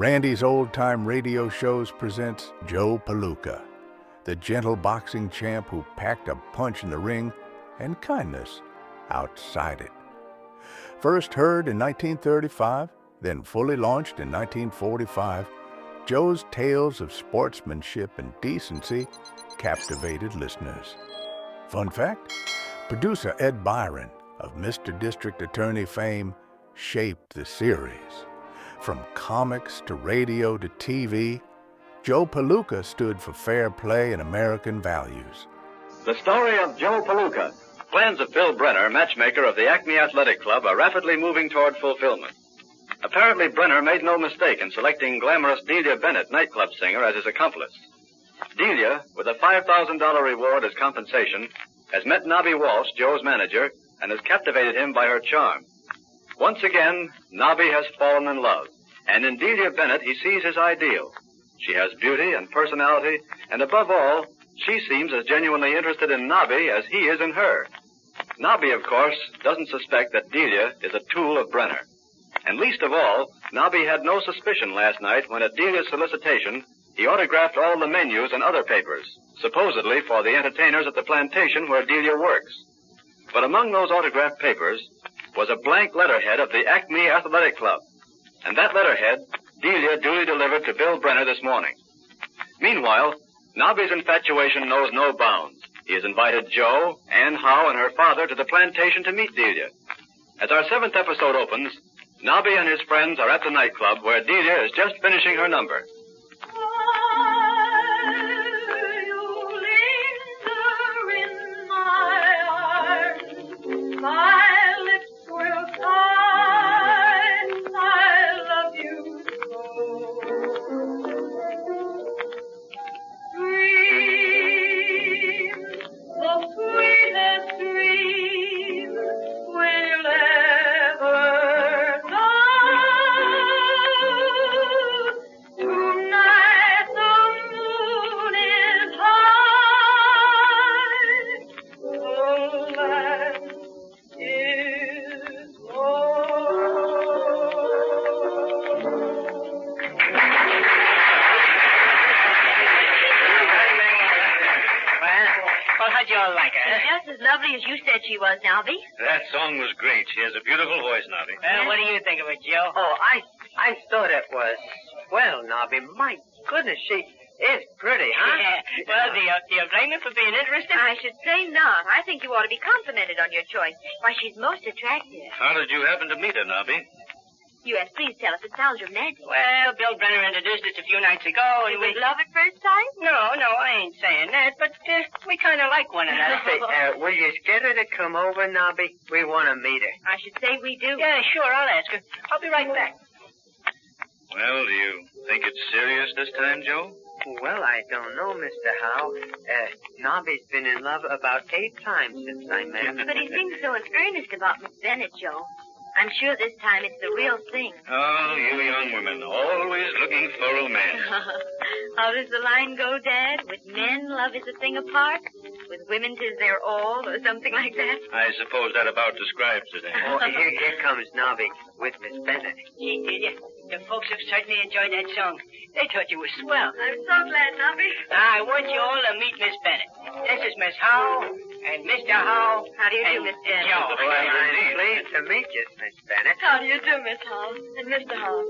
Randy's Old Time Radio Shows presents Joe Palooka, the gentle boxing champ who packed a punch in the ring and kindness outside it. First heard in 1935, then fully launched in 1945, Joe's tales of sportsmanship and decency captivated listeners. Fun fact, producer Ed Byron of Mr. District Attorney fame shaped the series. From comics to radio to TV, Joe Palooka stood for fair play and American values. The story of Joe Palooka. Plans of Bill Brenner, matchmaker of the Acme Athletic Club, are rapidly moving toward fulfillment. Apparently, Brenner made no mistake in selecting glamorous Delia Bennett, nightclub singer, as his accomplice. Delia, with a $5,000 reward as compensation, has met Nobby Walsh, Joe's manager, and has captivated him by her charm. Once again, Nobby has fallen in love, and in Delia Bennett he sees his ideal. She has beauty and personality, and above all, she seems as genuinely interested in Nobby as he is in her. Nobby, of course, doesn't suspect that Delia is a tool of Brenner. And least of all, Nobby had no suspicion last night when at Delia's solicitation, he autographed all the menus and other papers, supposedly for the entertainers at the plantation where Delia works. But among those autographed papers was a blank letterhead of the Acme Athletic Club. And that letterhead, Delia duly delivered to Bill Brenner this morning. Meanwhile, Nobby's infatuation knows no bounds. He has invited Joe, Ann Howe, and her father to the plantation to meet Delia. As our 7th episode opens, Nobby and his friends are at the nightclub where Delia is just finishing her number. My lips will sigh, I love you so. Dream, the sweetest dream, when you'll ever know. Tonight the moon is high, the land is low. Well, how'd you all like her? Just as lovely as you said she was, Nobby. That song was great. She has a beautiful voice, Nobby. Well, what do you think of it, Joe? Oh, I thought it was, well, Nobby, my goodness, she is pretty, huh? Yeah. Well, do you blame her for being interested? I should say not. I think you ought to be complimented on your choice. Why, she's most attractive. How did you happen to meet her, Nobby? U.S., please tell us. It sounds romantic. Well, Bill Brenner introduced us a few nights ago, and Was love at first sight? No, I ain't saying that, but we kind of like one another. Say, will you get her to come over, Nobby? We want to meet her. I should say we do. Yeah, sure, I'll ask her. I'll be right back. Well, do you think it's serious this time, Joe? Well, I don't know, Mr. Howe. Nobby's been in love about 8 times since I met him. But he seems so in earnest about Miss Bennett, Joe. I'm sure this time it's the real thing. Oh, you young women, always looking for romance. How does the line go, Dad? With men, love is a thing apart. With women, 'tis their all, or something like that. I suppose that about describes it. Oh, here comes Nobby with Miss Bennett. Gee, Delia, the folks have certainly enjoyed that song. They thought you were swell. I'm so glad, Nobby. I want you all to meet Miss Bennett. This is Miss Howe and Mr. Howe. How do you do, Miss Bennett? Joe. Well, I'm pleased to meet you, Miss Bennett. How do you do, Miss Howe? And Mr. Howe.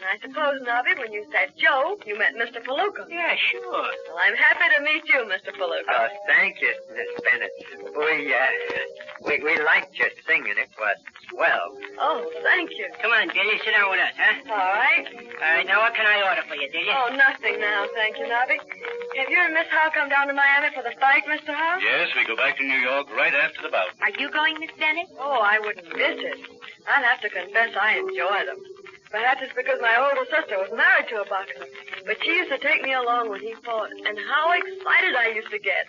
I suppose, Nobby, when you said Joe, you meant Mr. Palooka. Yeah, sure. Well, I'm happy to meet you, Mr. Palooka. Oh, thank you, Miss Bennett. We liked your singing. It was swell. Oh, thank you. Come on, Delia, sit down with us, huh? All right. All right, now what can I order for you, Delia? Oh, nothing now, thank you, Nobby. Have you and Miss Howe come down to Miami for the fight, Mr. Howe? Yes, we go back to New York right after the bout. Are you going, Miss Bennett? Oh, I wouldn't miss it. I'll have to confess I enjoy them. Perhaps it's because my older sister was married to a boxer. But she used to take me along when he fought, and how excited I used to get.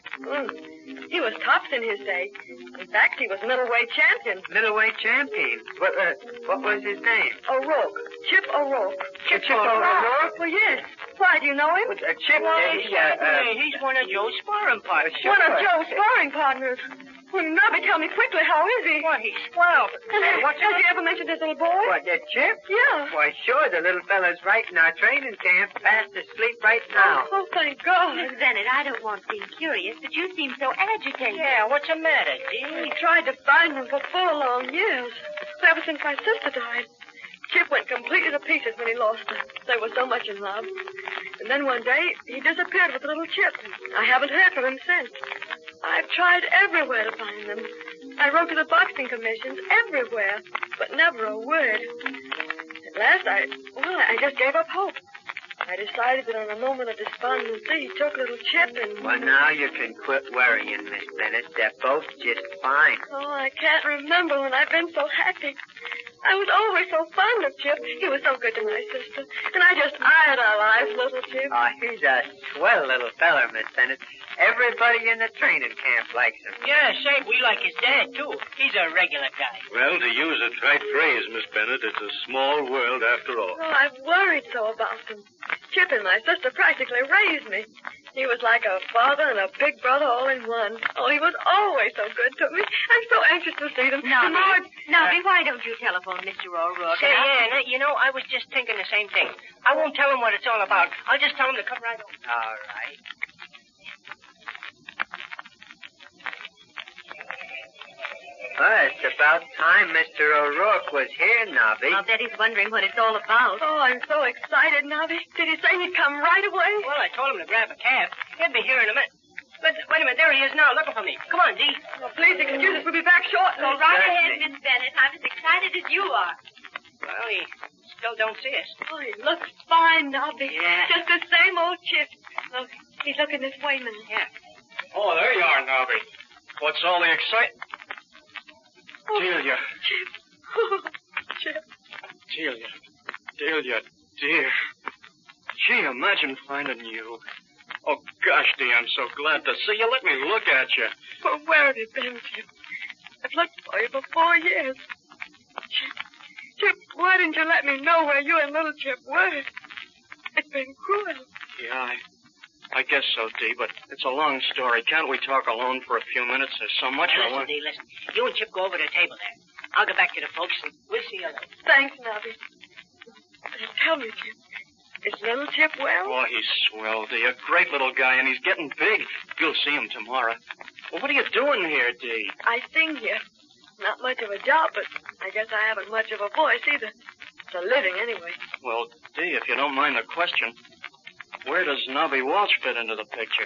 He was tough in his day. In fact, he was middleweight champion. Middleweight champion. What was his name? O'Rourke. Chip O'Rourke. Chip O'Rourke? Well, yes. Why, do you know him? Chip, He's one of Joe's sparring partners. One of Joe's sparring partners. Well, Nubby, tell me quickly, how is he? Why, he's swell. Hey, what's Has he ever mentioned his little boy? What, that Chip? Yeah. Why, sure, the little fella's right in our training camp, fast asleep right now. Oh, thank God. Miss Bennett, I don't want to seem curious, but you seem so agitated. Yeah, what's the matter, He Dee? tried to find him for 4 long years. Ever since my sister died. Chip went completely to pieces when he lost her. They were so much in love. And then one day, he disappeared with little Chip. I haven't heard from him since. I've tried everywhere to find them. I wrote to the boxing commissions everywhere, but never a word. At last, I just gave up hope. I decided that on a moment of despondency, he took little Chip and... Well, now you can quit worrying, Miss Bennett. They're both just fine. Oh, I can't remember when I've been so happy. I was always so fond of Chip. He was so good to my sister. And I just idolized little Chip. Oh, he's a swell little feller, Miss Bennett. Everybody in the training camp likes him. Yeah, say, we like his dad, too. He's a regular guy. Well, to use a trite phrase, Miss Bennett, it's a small world after all. Oh, I've worried so about him. Chip and my sister practically raised me. He was like a father and a big brother all in one. Oh, he was always so good to me. I'm so anxious to see them. Nobby, why don't you telephone Mr. O'Rourke? Say, yeah, you know, I was just thinking the same thing. I won't tell him what it's all about. I'll just tell him to come right over. All right. Well, it's about time Mr. O'Rourke was here, Nobby. I'll bet he's wondering what it's all about. Oh, I'm so excited, Nobby. Did he say he'd come right away? Well, I told him to grab a cab. He'll be here in a minute. But wait a minute, there he is now, looking for me. Come on, Dee. Oh, please excuse us. We'll be back shortly. Go right ahead, Miss Bennett. I'm as excited as you are. Well, he still don't see us. Oh, he looks fine, Nobby. Yeah. Just the same old Chip. Look, he's looking this way now. Yeah. Oh, there you are, Nobby. What's all the excitement? Oh, Delia. Chip. Oh, Chip. Delia, dear. Gee, imagine finding you. Oh, gosh, Dee, I'm so glad to see you. Let me look at you. Oh, where have you been, Chip? I've looked for you for 4 years. Chip, why didn't you let me know where you and little Chip were? It's been cruel. Yeah, I guess so, Dee, but it's a long story. Can't we talk alone for a few minutes? There's so much I Listen, want. Dee, listen. You and Chip go over to the table there. I'll get back to the folks, and we'll see you later. Thanks, Nobby. Tell me, Chip, is little Chip well? Oh, he's swell, Dee. A great little guy, and he's getting big. You'll see him tomorrow. Well, what are you doing here, Dee? I sing here. Not much of a job, but I guess I haven't much of a voice either. It's a living, anyway. Well, Dee, if you don't mind the question, where does Nobby Walsh fit into the picture?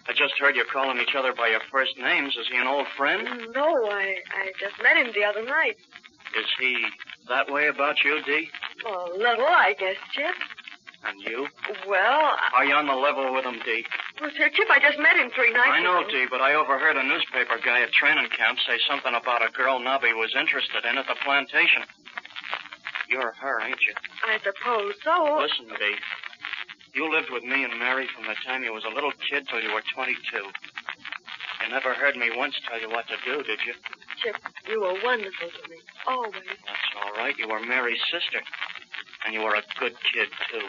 I just heard you calling each other by your first names. Is he an old friend? No, I just met him the other night. Is he that way about you, Dee? Oh, a little, I guess, Chip. And you? Well, Are you on the level with him, Dee? Chip, I just met him 3 nights I know, ago. Dee, but I overheard a newspaper guy at training camp say something about a girl Nobby was interested in at the plantation. You're her, ain't you? I suppose so. Listen, Dee. You lived with me and Mary from the time you was a little kid till you were 22. You never heard me once tell you what to do, did you? Chip, you were wonderful to me. Always. That's all right. You were Mary's sister. And you were a good kid, too.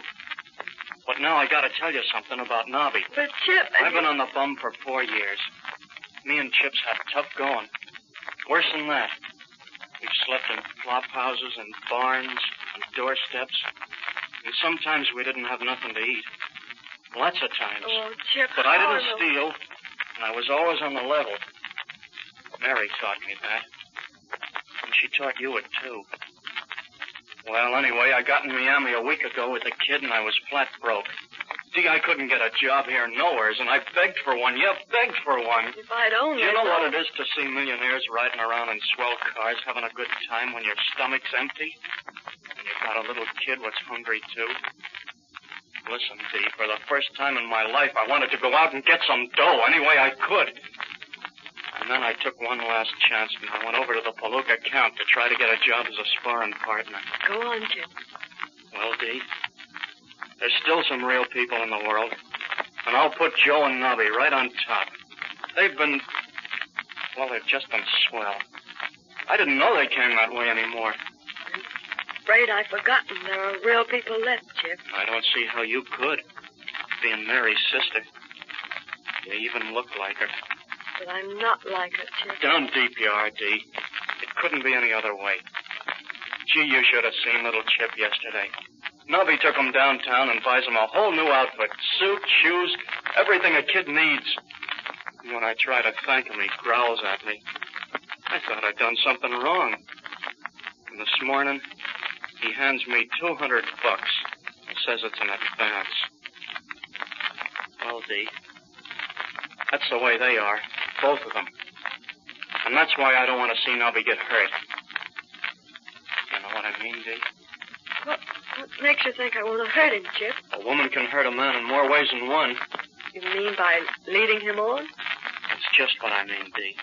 But now I gotta tell you something about Nobby. But, Chip... I've been on the bum for 4 years. Me and Chip's had tough going. Worse than that. We've slept in flop houses and barns and doorsteps. And sometimes we didn't have nothing to eat. Lots of times. Oh, Chip... But I didn't horrible. steal, and I was always on the level. Mary taught me that. And she taught you it, too. Well, anyway, I got in Miami a week ago with a kid, and I was flat broke. Dee, I couldn't get a job here nowheres, and I begged for one. Yeah, begged for one. If I'd only... Do you know what it is to see millionaires riding around in swell cars having a good time when your stomach's empty? And you've got a little kid what's hungry, too? Listen, Dee, for the first time in my life, I wanted to go out and get some dough any way I could. And then I took one last chance, and I went over to the Palooka camp to try to get a job as a sparring partner. Go on, Chip. Well, Dee, there's still some real people in the world. And I'll put Joe and Nobby right on top. They've just been swell. I didn't know they came that way anymore. Afraid I've forgotten there are real people left, Chip. I don't see how you could, being Mary's sister. You even look like her. But I'm not like her, Chip. Down deep you are, Dee. It couldn't be any other way. Gee, you should have seen little Chip yesterday. Nobby took him downtown and buys him a whole new outfit. Suit, shoes, everything a kid needs. And when I try to thank him, he growls at me. I thought I'd done something wrong. And this morning, he hands me $200 and says it's an advance. Well, Dee, that's the way they are, both of them. And that's why I don't want to see Nobby get hurt. You know what I mean, Dee? What makes you think I want to hurt him, Chip? A woman can hurt a man in more ways than one. You mean by leading him on? That's just what I mean, Dee.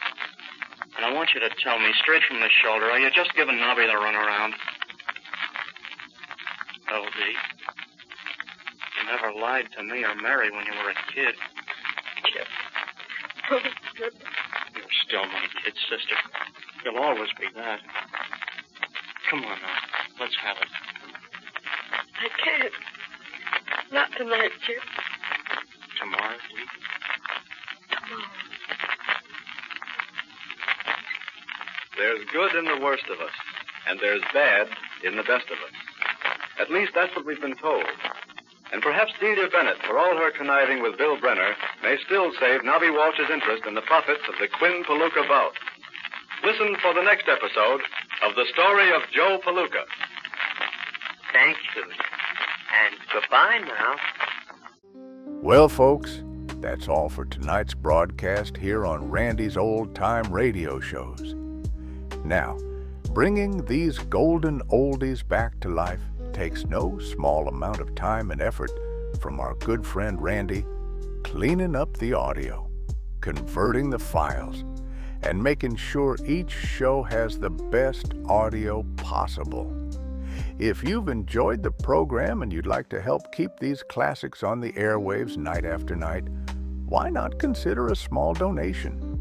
And I want you to tell me straight from the shoulder, are you just giving Nobby the runaround? Oh, Dee, you never lied to me or Mary when you were a kid. Chip. Oh, Chip. You're still my kid sister. You'll always be that. Come on now, let's have it. I can't. Not tonight, Chip. Tomorrow, Dee? Tomorrow. There's good in the worst of us, and there's bad in the best of us. At least that's what we've been told. And perhaps Delia Bennett, for all her conniving with Bill Brenner, may still save Nobby Walsh's interest in the profits of the Quinn Palooka bout. Listen for the next episode of The Story of Joe Palooka. Thank you. And goodbye now. Well, folks, that's all for tonight's broadcast here on Randy's Old Time Radio Shows. Now, bringing these golden oldies back to life takes no small amount of time and effort from our good friend Randy, cleaning up the audio, converting the files, and making sure each show has the best audio possible. If you've enjoyed the program and you'd like to help keep these classics on the airwaves night after night, why not consider a small donation?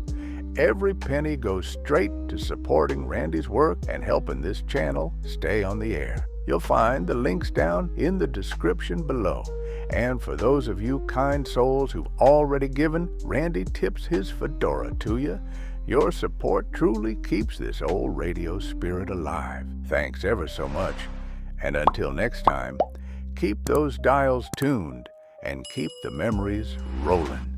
Every penny goes straight to supporting Randy's work and helping this channel stay on the air. You'll find the links down in the description below. And for those of you kind souls who've already given, Randy tips his fedora to you. Your support truly keeps this old radio spirit alive. Thanks ever so much. And until next time, keep those dials tuned and keep the memories rolling.